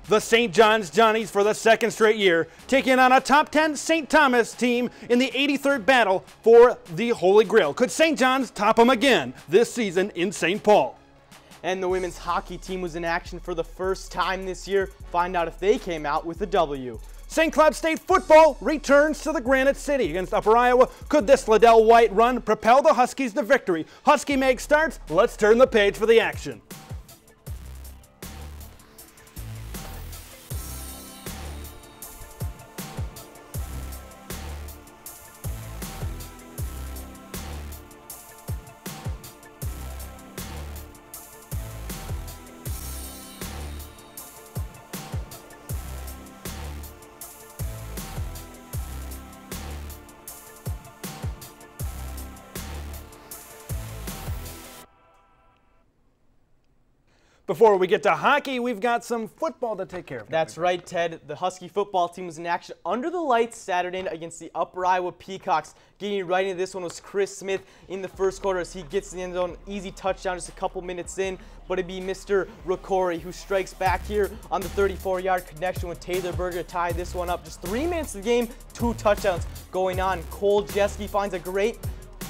The St. John's Johnnies for the second straight year, taking on a top 10 St. Thomas team in the 83rd battle for the Holy Grail. Could St. John's top them again this season in St. Paul? And the women's hockey team was in action for the first time this year. Find out if they came out with a W. St. Cloud State football returns to the Granite City against Upper Iowa. Could this Liddell White run propel the Huskies to victory? Husky Mag starts. Let's turn the page for the action. Before we get to hockey, we've got some football to take care of. That's right, Ted. The Husky football team was in action under the lights Saturday night against the Upper Iowa Peacocks. Getting right into this one was Chris Smith in the first quarter as he gets to the end zone. Easy touchdown just a couple minutes in, but it'd be Mr. Riccori who strikes back here on the 34-yard connection with Taylor Berger to tie this one up. Just 3 minutes of the game, 2 touchdowns going on. Cole Jeske finds a great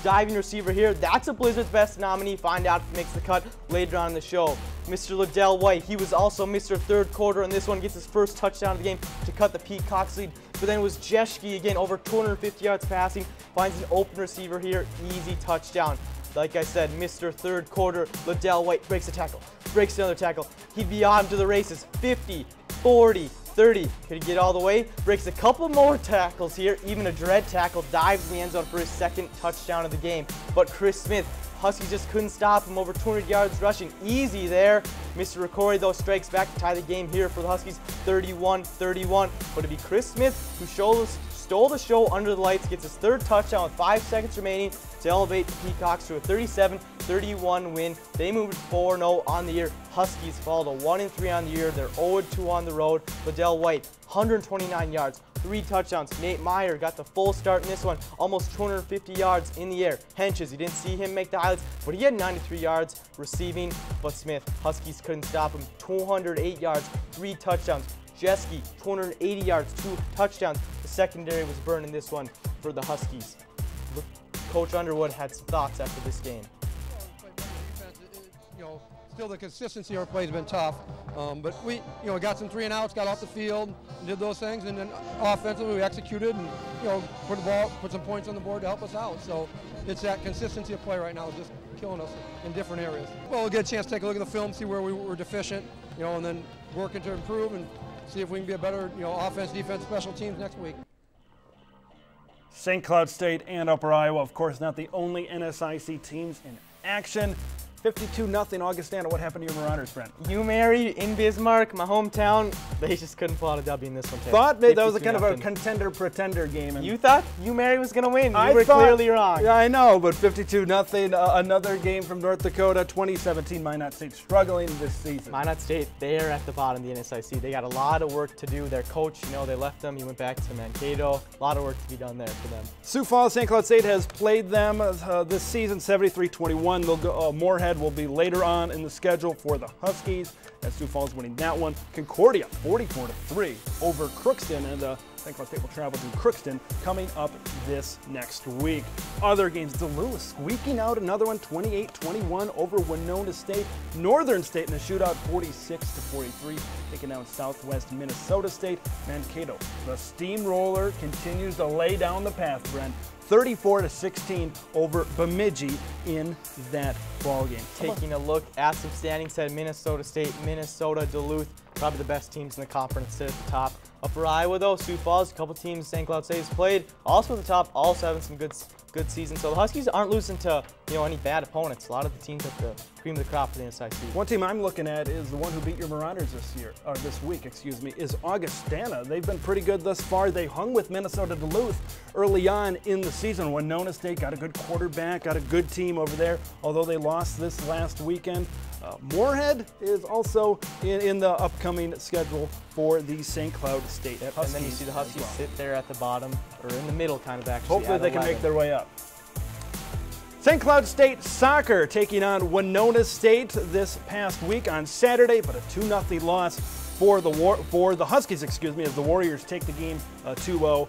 diving receiver here. That's a Blizzard's best nominee. Find out if he makes the cut later on in the show. Mr. Liddell White, he was also Mr. Third Quarter, and this one gets his first touchdown of the game to cut the Peacocks lead. But then it was Jeske again, over 250 yards passing, finds an open receiver here, easy touchdown. Like I said, Mr. Third Quarter, Liddell White breaks a tackle, breaks another tackle. He'd be on to the races, 50, 40, 30. Could he get all the way? Breaks a couple more tackles here, even a dread tackle, dives in the end zone for his second touchdown of the game. But Chris Smith, Huskies just couldn't stop him, over 200 yards rushing, easy there. Mr. Riccori, though, strikes back to tie the game here for the Huskies, 31-31. But it'd be Chris Smith who stole the show under the lights, gets his third touchdown with 5 seconds remaining to elevate the Peacocks to a 37-31 win. They moved 4-0 on the year. Huskies fall to 1-3 on the year. They're 0-2 on the road. Liddell White, 129 yards, 3 touchdowns. Nate Meyer got the full start in this one, almost 250 yards in the air. Henches, you didn't see him make the highlights, but he had 93 yards receiving. But Smith, Huskies couldn't stop him. 208 yards, 3 touchdowns. Jeske, 280 yards, 2 touchdowns. The secondary was burned in this one for the Huskies. Coach Underwood had some thoughts after this game. Still the consistency of our play has been tough, but we got some 3 and outs, got off the field, did those things, and then offensively we executed and put some points on the board to help us out. So it's that consistency of play right now is just killing us in different areas. Well, we'll get a chance to take a look at the film, see where we were deficient, and then working to improve and see if we can be a better offense, defense, special teams next week. St. Cloud State and Upper Iowa, of course, not the only NSIC teams in action. 52-0 Augustana. What happened to your Marauders, Brent? UMary in Bismarck, my hometown, they just couldn't pull out a W in this one. Thought that was a kind of a contender-pretender game. And you thought UMary was going to win. You were clearly wrong. Yeah, I know, but 52-0. Another game from North Dakota. 2017 Minot State struggling this season. Minot State, they're at the bottom of the NSIC. They got a lot of work to do. Their coach, they left them. He went back to Mankato. A lot of work to be done there for them. Sioux Falls, St. Cloud State has played them this season, 73-21. They'll go Moorhead will be later on in the schedule for the Huskies, as Sioux Falls winning that one. Concordia 44-3 over Crookston, and St. Cloud State will travel to Crookston coming up this next week. Other games, Duluth squeaking out another one, 28-21 over Winona State. Northern State in a shootout, 46-43, taking down Southwest Minnesota State. Mankato, the steamroller, continues to lay down the path, Brent. 34-16 over Bemidji in that ball game. Taking a look at some standings, said Minnesota State, Minnesota, Duluth, probably the best teams in the conference sit at the top. Upper Iowa, though, Sioux Falls, a couple teams St. Cloud State has played, also at the top, also having some good seasons. So the Huskies aren't losing to any bad opponents. A lot of the teams at the cream of the crop for the NSIC. One team I'm looking at is the one who beat your Marauders this week, is Augustana. They've been pretty good thus far. They hung with Minnesota Duluth early on in the season. Winona State got a good quarterback, got a good team over there, although they lost this last weekend. Moorhead is also in the upcoming schedule for the St. Cloud State Huskies. And then you see the Huskies sit there at the bottom, or in the middle kind of actually. Hopefully they can make their way up. St. Cloud State soccer taking on Winona State this past week on Saturday, but a 2-0 loss for the Huskies, excuse me, as the Warriors take the game 2-0.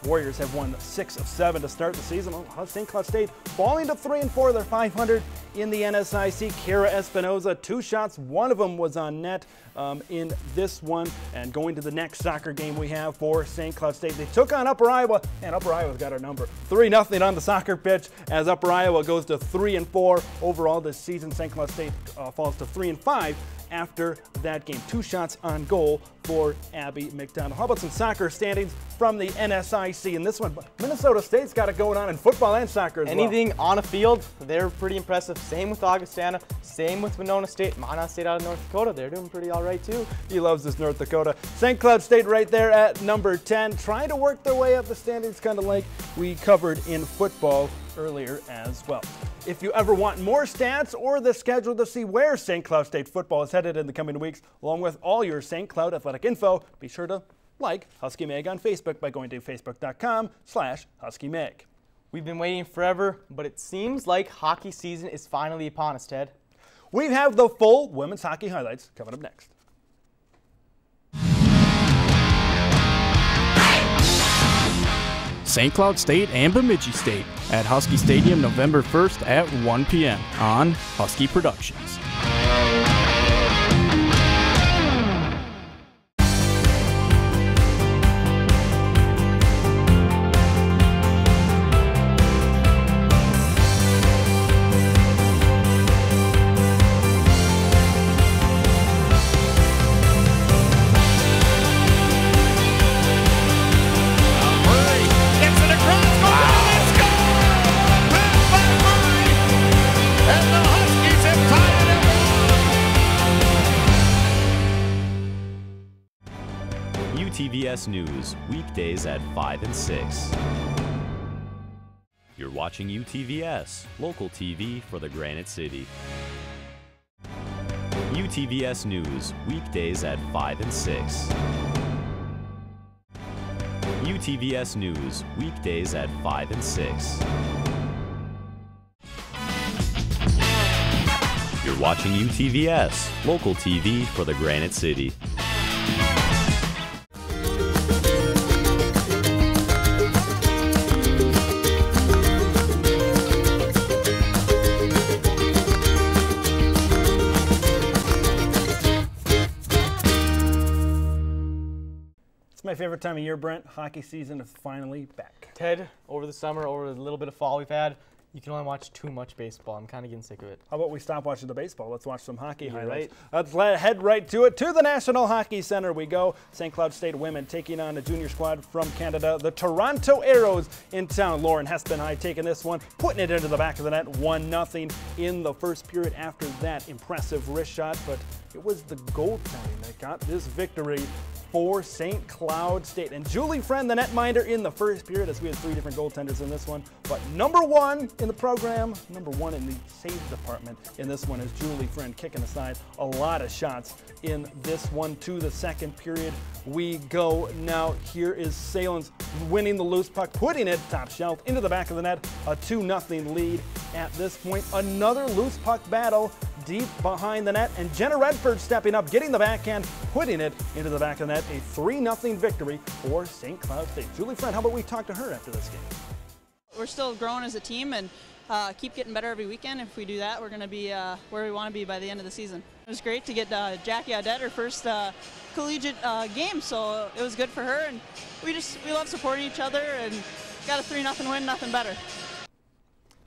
Warriors have won 6 of 7 to start the season. St. Cloud State falling to 3-4. They're 500 in the NSIC. Kara Espinoza, 2 shots. One of them was on net in this one. And going to the next soccer game we have for St. Cloud State. They took on Upper Iowa, and Upper Iowa's got our number. 3-0 on the soccer pitch as Upper Iowa goes to 3-4 overall this season. St. Cloud State falls to 3-5 after that game. 2 shots on goal for Abby McDonald. How about some soccer standings from the NSIC in this one? Minnesota State's got it going on in football and soccer as Anything on a field, they're pretty impressive. Same with Augustana, same with Winona State. Minot State out of North Dakota, they're doing pretty all right too. He loves this North Dakota. St. Cloud State right there at number 10, trying to work their way up the standings, kind of like we covered in football earlier as well. If you ever want more stats or the schedule to see where St. Cloud State football is headed in the coming weeks, along with all your St. Cloud athletic info, be sure to like Husky Mag on Facebook by going to facebook.com/Husky Mag. We've been waiting forever, but it seems like hockey season is finally upon us, Ted. We have the full women's hockey highlights coming up next. St. Cloud State and Bemidji State at Husky Stadium November 1st at 1 p.m. on Husky Productions. UTVS News, weekdays at 5 and 6. You're watching UTVS, local TV for the Granite City. UTVS News, weekdays at 5 and 6. UTVS News, weekdays at 5 and 6. You're watching UTVS, local TV for the Granite City. My favorite time of year, Brent. Hockey season is finally back. Ted, over the summer, over the little bit of fall we've had, you can only watch too much baseball. I'm kind of getting sick of it. How about we stop watching the baseball? Let's watch some hockey highlights. Right. Let's head right to it. To the National Hockey Center we go. St. Cloud State women taking on a junior squad from Canada, the Toronto Arrows in town. Lauren Hespenhigh taking this one, putting it into the back of the net, 1-0 in the first period after that impressive wrist shot. But it was the goaltending that got this victory for St. Cloud State. And Julie Friend, the netminder in the first period, as we had 3 different goaltenders in this one. But number 1 in the program, number 1 in the save department in this one is Julie Friend, kicking aside a lot of shots in this one. To the second period we go now. Here is Salins winning the loose puck, putting it top shelf into the back of the net. A 2-0 lead at this point. Another loose puck battle deep behind the net, and Jenna Redford stepping up, getting the backhand, putting it into the back of the net. A 3-0 victory for St. Cloud State. Julie Friend, how about we talk to her after this game? We're still growing as a team and keep getting better every weekend. If we do that, we're going to be where we want to be by the end of the season. It was great to get Jackie Audette her first collegiate game, so it was good for her, and we love supporting each other and got a 3-0 win, nothing better.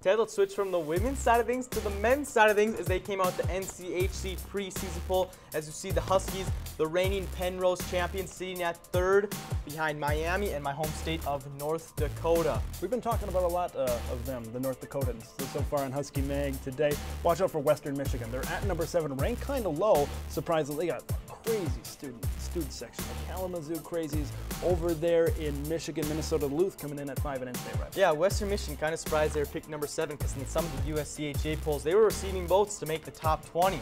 Ted, let's switch from the women's side of things to the men's side of things as they came out the NCHC preseason poll. As you see, the Huskies, the reigning Penrose champions, sitting at 3rd behind Miami and my home state of North Dakota. We've been talking about a lot of them, the North Dakotans, so far on Husky Mag today. Watch out for Western Michigan. They're at number 7, ranked kind of low, surprisingly. They got a crazy student section. The Kalamazoo Crazies over there in Michigan. Minnesota Duluth coming in at 5 and in-state reps. Yeah, Western Michigan, kind of surprised they were picked number 7 because in some of the USCHA polls, they were receiving votes to make the top 20.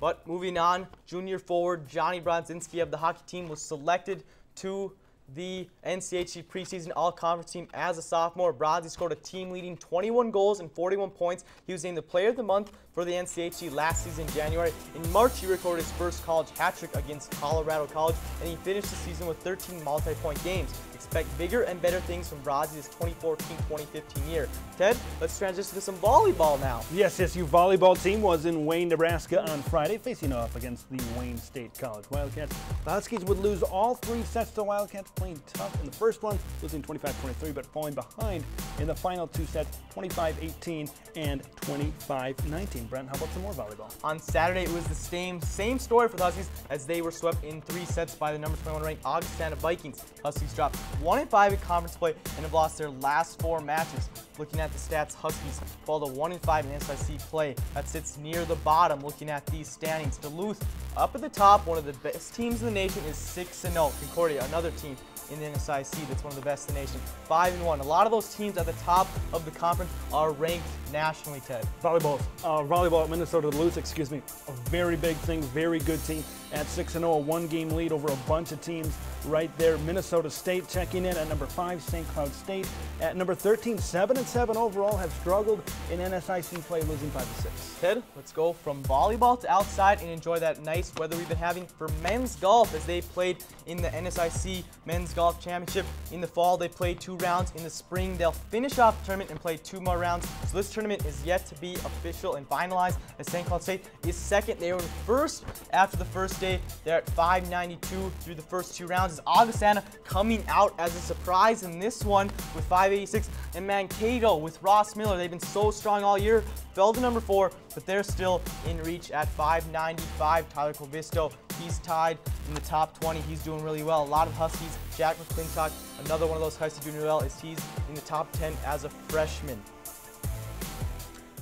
But moving on, junior forward Johnny Brodzinski of the hockey team was selected to the NCHC preseason all-conference team as a sophomore. Brodzy scored a team-leading 21 goals and 41 points. He was named the Player of the Month for the NCHC last season in January. In March, he recorded his first college hat trick against Colorado College, and he finished the season with 13 multi-point games. Expect bigger and better things from Brazzi this 2014-2015 year. Ted, let's transition to some volleyball now. Yes, SU volleyball team was in Wayne, Nebraska on Friday, facing off against the Wayne State College Wildcats. The Huskies would lose all 3 sets to Wildcats, playing tough in the first one, losing 25-23, but falling behind in the final 2 sets, 25-18 and 25-19. Brent, how about some more volleyball? On Saturday, it was the same story for the Huskies as they were swept in 3 sets by the number 21 ranked Augustana Vikings. Huskies dropped 1-5 in conference play and have lost their last 4 matches. Looking at the stats, Huskies fall to 1-5 in SIC play. That sits near the bottom looking at these standings. Duluth up at the top, one of the best teams in the nation, is 6-0. Concordia, another team in the NSIC that's one of the best in the nation, 5-1. A lot of those teams at the top of the conference are ranked nationally, Ted. Volleyball at Minnesota Duluth, a very big thing, very good team at 6-0, a 1-game lead over a bunch of teams right there. Minnesota State checking in at number 5, St. Cloud State at number 13, 7-7 overall, have struggled in NSIC play, losing 5-6. Ted, let's go from volleyball to outside and enjoy that nice weather we've been having for men's golf as they played in the NSIC Men's Golf Championship. In the fall, they played 2 rounds. In the spring, they'll finish off the tournament and play 2 more rounds. So this tournament is yet to be official and finalized, as St. Cloud State is second. They were first after the first day. They're at 592 through the first 2 rounds. As Augustana coming out as a surprise in this one with 586. And Mankato with Ross Miller, they've been so strong all year, fell to number 4, but they're still in reach at 595. Tyler Covisto, he's tied in the top 20. He's doing really well. A lot of Huskies. Jack McClintock, another one of those Huskies doing well, as he's in the top 10 as a freshman.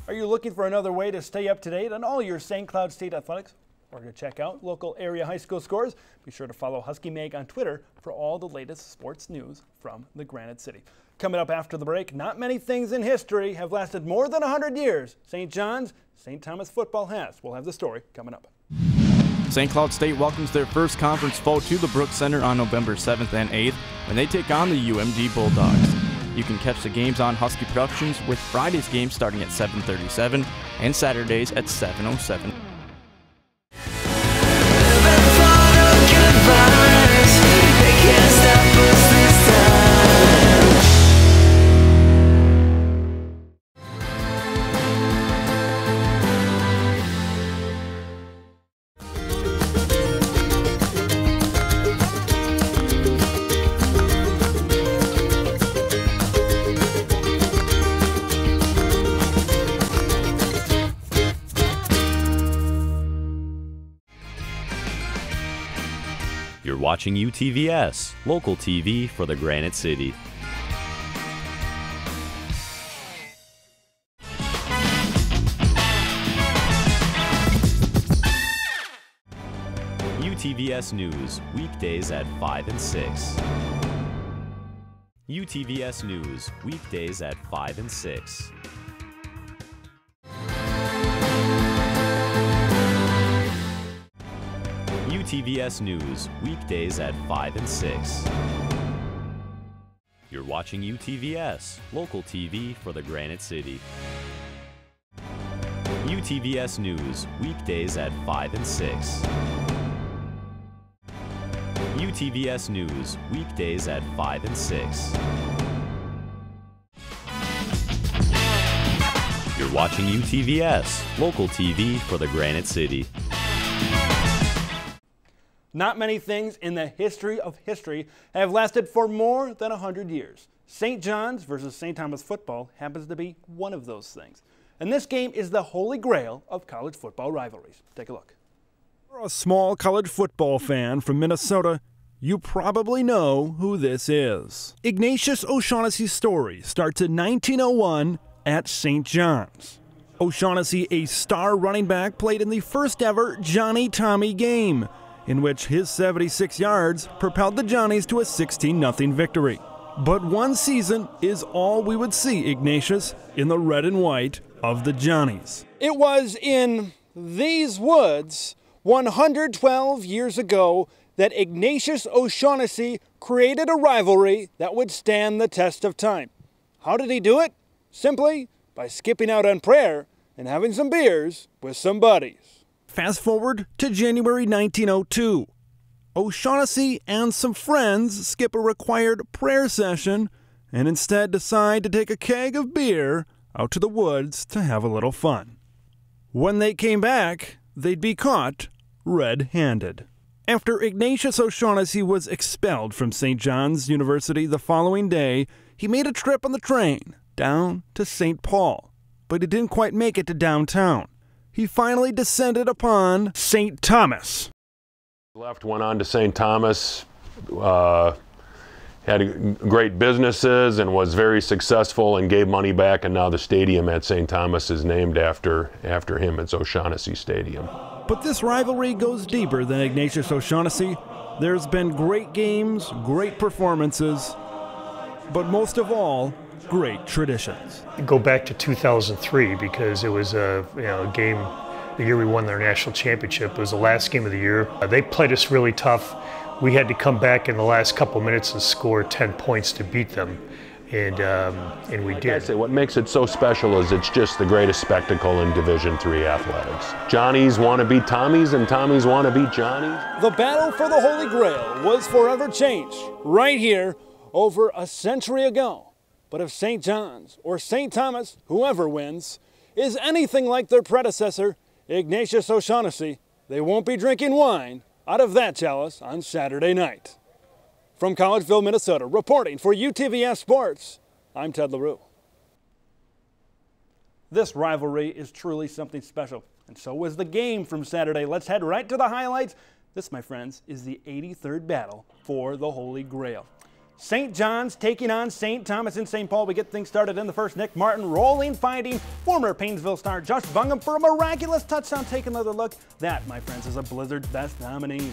Are you looking for another way to stay up to date on all your St. Cloud State athletics? Or to check out local area high school scores? Be sure to follow Husky Mag on Twitter for all the latest sports news from the Granite City. Coming up after the break, not many things in history have lasted more than 100 years. St. John's, St. Thomas football has. We'll have the story coming up. St. Cloud State welcomes their first conference foe to the Brooks Center on November 7th and 8th when they take on the UMD Bulldogs. You can catch the games on Husky Productions, with Friday's game starting at 7:37 and Saturdays at 7:07. You're watching UTVS, local TV for the Granite City. UTVS News, weekdays at 5 and 6. UTVS News, weekdays at 5 and 6. UTVS News, weekdays at 5 and 6. You're watching UTVS, local TV for the Granite City. UTVS News, weekdays at 5 and 6. UTVS News, weekdays at 5 and 6. You're watching UTVS, local TV for the Granite City. Not many things in the history of history have lasted for more than 100 years. St. John's versus St. Thomas football happens to be one of those things. And this game is the holy grail of college football rivalries. Take a look. If you're a small college football fan from Minnesota, you probably know who this is. Ignatius O'Shaughnessy's story starts in 1901 at St. John's. O'Shaughnessy, a star running back, played in the first ever Johnny-Tommy game, in which his 76 yards propelled the Johnnies to a 16-0 victory. But one season is all we would see Ignatius in the red and white of the Johnnies. It was in these woods 112 years ago that Ignatius O'Shaughnessy created a rivalry that would stand the test of time. How did he do it? Simply by skipping out on prayer and having some beers with some buddies. Fast forward to January 1902. O'Shaughnessy and some friends skip a required prayer session and instead decide to take a keg of beer out to the woods to have a little fun. When they came back, they'd be caught red-handed. After Ignatius O'Shaughnessy was expelled from St. John's University the following day, he made a trip on the train down to St. Paul, but he didn't quite make it to downtown. He finally descended upon St. Thomas. Left, went on to St. Thomas, had great businesses and was very successful and gave money back, and now the stadium at St. Thomas is named after him. It's O'Shaughnessy Stadium. But this rivalry goes deeper than Ignatius O'Shaughnessy. There's been great games, great performances, but most of all, great traditions. Go back to 2003 because it was a game the year we won their national championship. It was the last game of the year. They played us really tough. We had to come back in the last couple minutes and score 10 points to beat them, and we did. I say, what makes it so special is it's just the greatest spectacle in Division III athletics. Johnnies want to beat Tommies, and Tommies want to beat Johnnies. The battle for the Holy Grail was forever changed right here over a century ago. But if St. John's or St. Thomas, whoever wins, is anything like their predecessor, Ignatius O'Shaughnessy, they won't be drinking wine out of that chalice on Saturday night. From Collegeville, Minnesota, reporting for UTVS Sports, I'm Ted Leroux. This rivalry is truly something special, and so was the game from Saturday. Let's head right to the highlights. This, my friends, is the 83rd battle for the Holy Grail. St. John's taking on St. Thomas in St. Paul. We get things started in the first. Nick Martin rolling, finding former Painesville star Josh Bungham for a miraculous touchdown. Take another look. That, my friends, is a Blizzard Best nominee.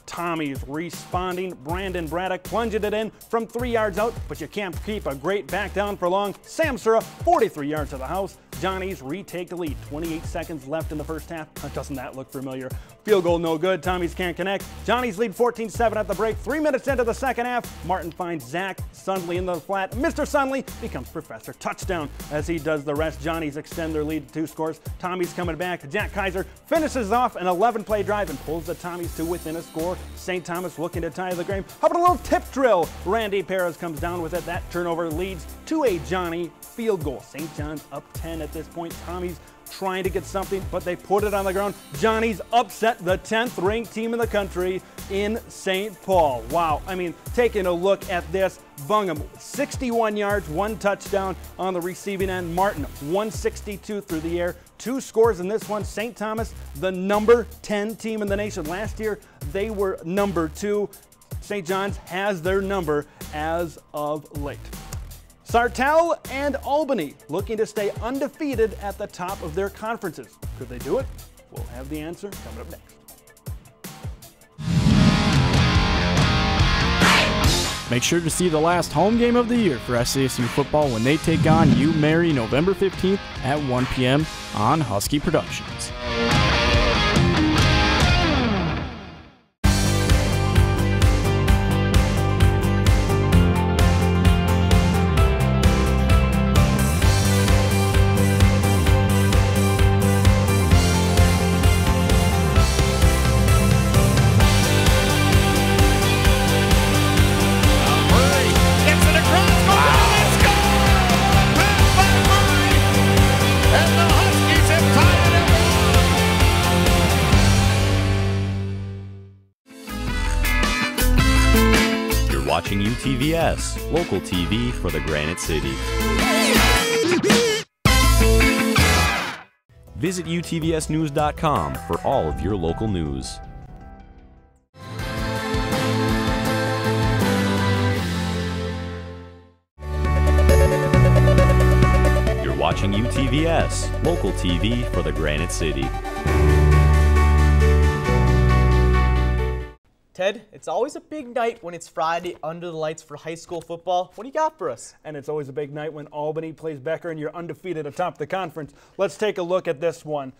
Tommy's responding. Brandon Braddock plunging it in from 3 yards out, but you can't keep a great back down for long. Sam Sura, 43 yards to the house. Johnny's retake the lead. 28 seconds left in the first half. Doesn't that look familiar? Field goal no good. Tommy's can't connect. Johnny's lead 14-7 at the break. 3 minutes into the second half, Martin finds Zach Sundley in the flat. Mr. Sundley becomes Professor. Touchdown as he does the rest. Johnny's extend their lead to 2 scores. Tommy's coming back. Jack Kaiser finishes off an 11-play drive and pulls the Tommies to within a score. St. Thomas looking to tie the game. How about a little tip drill? Randy Perez comes down with it. That turnover leads to a Johnny field goal. St. John's up 10 at this point. Tommy's trying to get something, but they put it on the ground. Johnny's upset the 10th ranked team in the country in St. Paul. Wow. I mean, taking a look at this, Bungham, 61 yards, 1 touchdown on the receiving end. Martin, 162 through the air, 2 scores in this one. St. Thomas, the number 10 team in the nation. Last year, they were number 2. St. John's has their number as of late. Sartell and Albany looking to stay undefeated at the top of their conferences. Could they do it? We'll have the answer coming up next. Make sure to see the last home game of the year for SASU football when they take on UMary November 15th at 1 p.m. on Husky Productions. Watching UTVS, local TV for the Granite City. Visit utvsnews.com for all of your local news. You're watching UTVS, local TV for the Granite City. Ted, it's always a big night when it's Friday under the lights for high school football. What do you got for us? And it's always a big night when Albany plays Becker and you're undefeated atop the conference. Let's take a look at this one.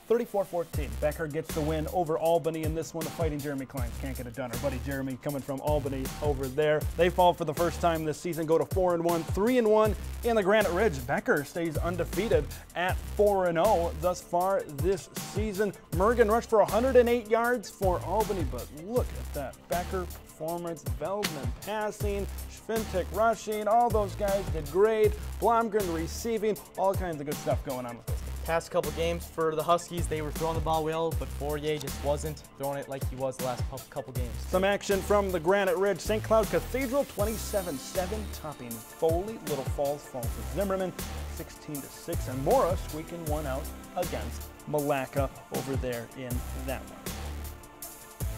34-14. Becker gets the win over Albany in this one. The Fighting Jeremy Kleins can't get it done. Our buddy Jeremy coming from Albany over there. They fall for the first time this season, go to 4-1, 3-1 in the Granite Ridge. Becker stays undefeated at 4-0 thus far this season. Mergen rushed for 108 yards for Albany, but look at that Becker performance. Veldman passing, Schvintek rushing, all those guys did great. Blomgren receiving, all kinds of good stuff going on with this. Past couple games for the Huskies, they were throwing the ball well, but Fourier just wasn't throwing it like he was the last couple games. Some action from the Granite Ridge. St. Cloud Cathedral 27-7, topping Foley. Little Falls fall to Zimmerman 16-6, and Morris squeaking one out against Malacca over there in that one.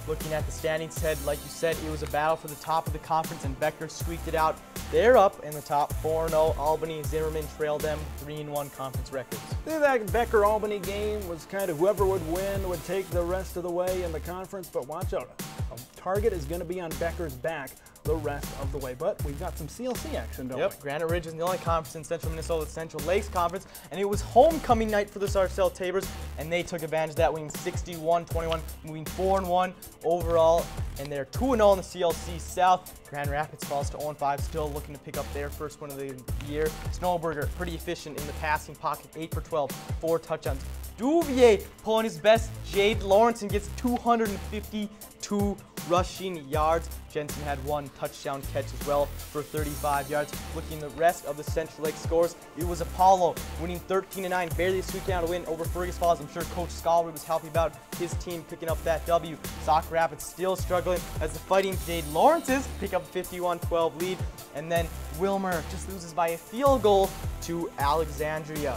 Looking at the standings, Ted, like you said, it was a battle for the top of the conference, and Becker squeaked it out. They're up in the top 4-0. Albany and Zimmerman trailed them 3-1 conference records. That Becker-Albany game was kind of whoever would win would take the rest of the way in the conference, but watch out. A target is going to be on Becker's back the rest of the way, but we've got some CLC action, don't we? Granite Ridge is the only conference in Central Minnesota, the Central Lakes Conference, and it was homecoming night for the Sarcelle Tabors, and they took advantage of that, winning 61-21, moving 4-1 overall, and they're 2-0 in the CLC South. Grand Rapids falls to 0-5, still looking to pick up their first win of the year. Snowberger, pretty efficient in the passing pocket, 8 for 12, 4 touchdowns. Duvier pulling his best. Jade Lawrence gets 252 rushing yards. Jensen had 1 touchdown catch as well for 35 yards. Looking at the rest of the Central Lake scores, it was Apollo winning 13-9, barely squeaking out a win over Fergus Falls. I'm sure Coach Scalary was happy about his team picking up that W. Sauk Rapids still struggling as the Fighting Jade Lawrences pick up a 51-12 lead, and then Wilmer just loses by a field goal to Alexandria.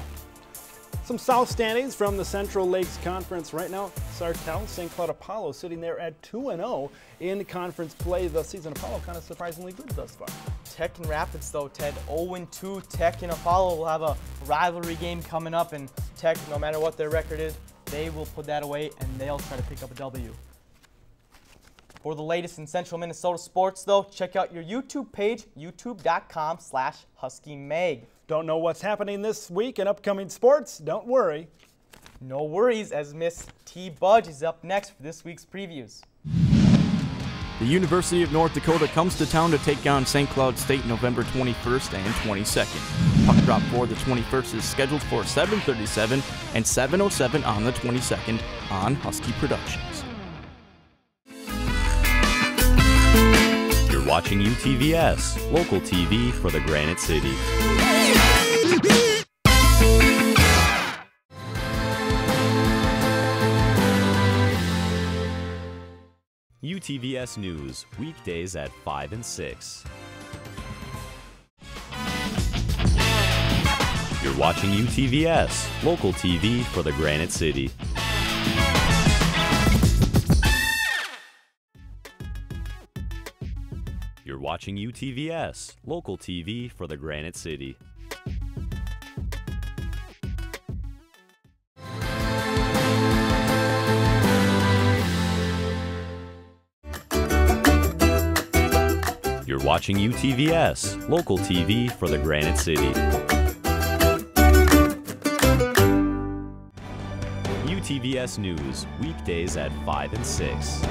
Some South standings from the Central Lakes Conference right now. Sartell, St. Cloud Apollo sitting there at 2-0 in conference play this season. Apollo kind of surprisingly good thus far. Tech and Rapids though, Ted, 0-2. Tech and Apollo will have a rivalry game coming up, and Tech, no matter what their record is, they will put that away and they'll try to pick up a W. For the latest in Central Minnesota sports though, check out your YouTube page, youtube.com/Husky Mag. Don't know what's happening this week in upcoming sports? Don't worry. No worries, as Miss T. Budge is up next for this week's previews. The University of North Dakota comes to town to take on St. Cloud State November 21st and 22nd. Puck drop for the 21st is scheduled for 7:37 and 7:07 on the 22nd on Husky Productions. You're watching UTVS, local TV for the Granite City. UTVS News, weekdays at 5 and 6. You're watching UTVS, local TV for the Granite City. You're watching UTVS, local TV for the Granite City. You're watching UTVS, local TV for the Granite City. UTVS News, weekdays at 5 and 6.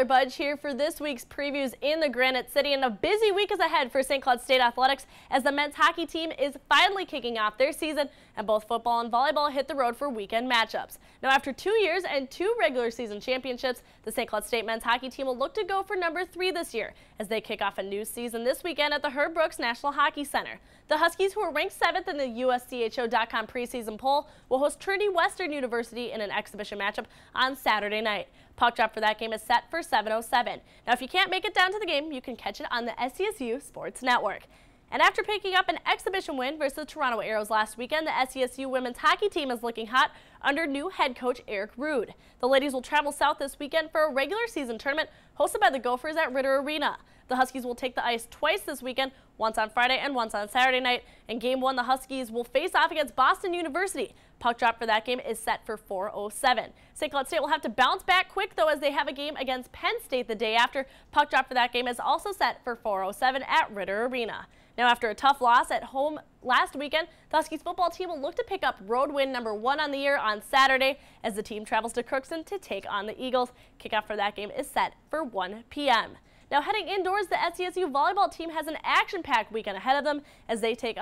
Budge here for this week's previews in the Granite City, and a busy week is ahead for St. Cloud State Athletics as the men's hockey team is finally kicking off their season, and both football and volleyball hit the road for weekend matchups. Now, after 2 years and 2 regular season championships, the St. Cloud State men's hockey team will look to go for number 3 this year as they kick off a new season this weekend at the Herb Brooks National Hockey Center. The Huskies, who are ranked 7th in the USCHO.com preseason poll, will host Trinity Western University in an exhibition matchup on Saturday night. Puck drop for that game is set for 7:07. Now, if you can't make it down to the game, you can catch it on the SCSU Sports Network. And after picking up an exhibition win versus the Toronto Arrows last weekend, the SCSU women's hockey team is looking hot under new head coach Eric Roux. The ladies will travel south this weekend for a regular season tournament hosted by the Gophers at Ritter Arena. The Huskies will take the ice twice this weekend, once on Friday and once on Saturday night. In Game 1, the Huskies will face off against Boston University. Puck drop for that game is set for 4:07. St. Cloud State will have to bounce back quick, though, as they have a game against Penn State the day after. Puck drop for that game is also set for 4:07 at Ritter Arena. Now, after a tough loss at home last weekend, the Huskies football team will look to pick up road win number 1 on the year on Saturday as the team travels to Crookston to take on the Eagles. Kickoff for that game is set for 1 p.m. Now, heading indoors, the SCSU volleyball team has an action-packed weekend ahead of them as they take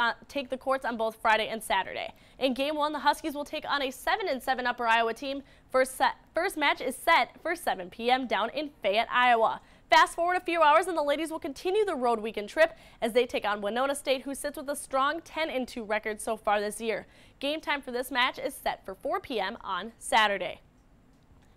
the courts on both Friday and Saturday. In Game 1, the Huskies will take on a 7-7 Upper Iowa team. First match is set for 7 p.m. down in Fayette, Iowa. Fast forward a few hours and the ladies will continue the road weekend trip as they take on Winona State, who sits with a strong 10-2 record so far this year. Game time for this match is set for 4 p.m. on Saturday.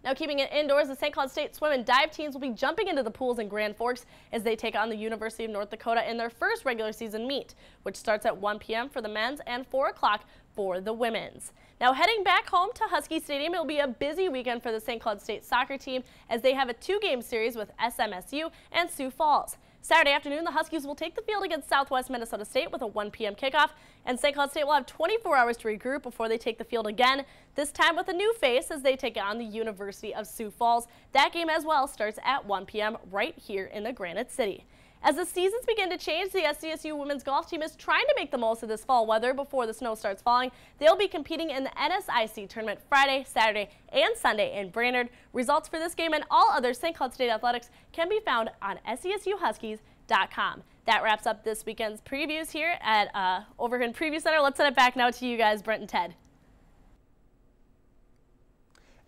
Now, keeping it indoors, the St. Cloud State swim and dive teams will be jumping into the pools in Grand Forks as they take on the University of North Dakota in their first regular season meet, which starts at 1 p.m. for the men's and 4 o'clock for the women's. Now, heading back home to Husky Stadium, it will be a busy weekend for the St. Cloud State soccer team as they have a 2-game series with SMSU and Sioux Falls. Saturday afternoon, the Huskies will take the field against Southwest Minnesota State with a 1 p.m. kickoff, and St. Cloud State will have 24 hours to regroup before they take the field again, this time with a new face as they take on the University of Sioux Falls. That game as well starts at 1 p.m. right here in the Granite City. As the seasons begin to change, the SCSU women's golf team is trying to make the most of this fall weather before the snow starts falling. They'll be competing in the NSIC tournament Friday, Saturday, and Sunday in Brainerd. Results for this game and all other St. Cloud State athletics can be found on scsuhuskies.com. That wraps up this weekend's previews here at over in Preview Center. Let's send it back now to you guys, Brent and Ted.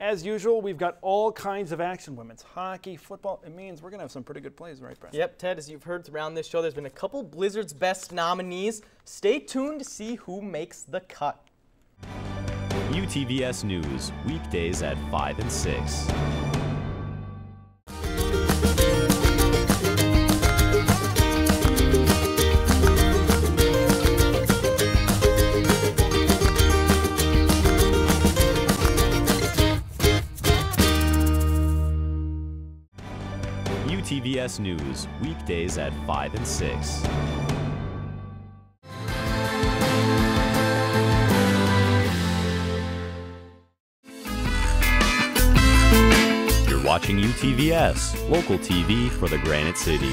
As usual, we've got all kinds of action. Women's hockey, football. It means we're going to have some pretty good plays, right, Brent? Yep, Ted, as you've heard throughout this show, there's been a couple Blizzard's Best nominees. Stay tuned to see who makes the cut. UTVS News, weekdays at 5 and 6. UTVS News, weekdays at 5 and 6. You're watching UTVS, local TV for the Granite City.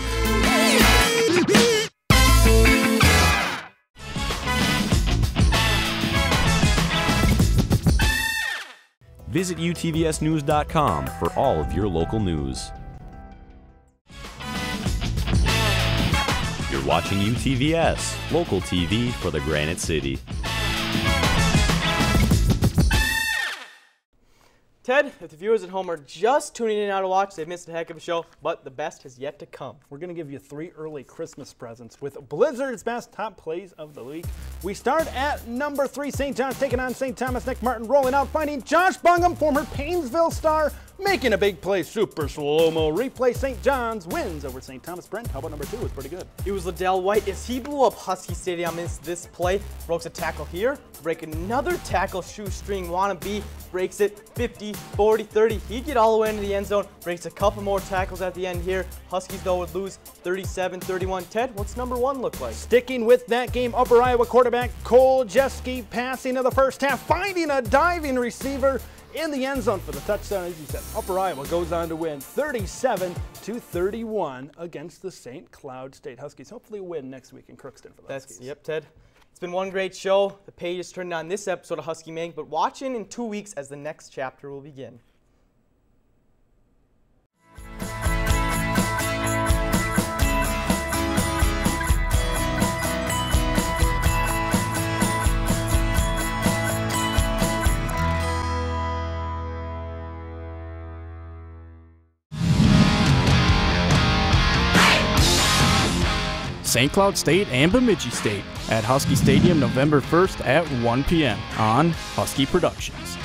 Visit utvsnews.com for all of your local news. You're watching UTVS, local TV for the Granite City. Ted, if the viewers at home are just tuning in now to watch, they've missed a heck of a show, but the best has yet to come. We're going to give you 3 early Christmas presents with Blizzard's Best Top Plays of the Week. We start at number 3, St. John's taking on St. Thomas. Nick Martin rolling out, finding Josh Bungham, former Painesville star, making a big play. Super slow-mo replay. St. John's wins over St. Thomas. Brent, how about number 2? It's pretty good. It was Liddell White as he blew up Husky Stadium in this play. Breaks a tackle here, break another tackle, shoestring wannabe, breaks it 50, 40, 30. He'd get all the way into the end zone, breaks a couple more tackles at the end here. Huskies, though, would lose 37-31. Ted, what's number 1 look like? Sticking with that game, Upper Iowa quarterback Cole Jeske passing in the first half, finding a diving receiver in the end zone for the touchdown. As you said, Upper Iowa goes on to win 37-31 against the St. Cloud State Huskies. Hopefully a win next week in Crookston for the Huskies. Yep, Ted. It's been one great show. The page is turned on this episode of Husky Mag, but watch in 2 weeks as the next chapter will begin. St. Cloud State and Bemidji State at Husky Stadium November 1st at 1 p.m. on Husky Productions.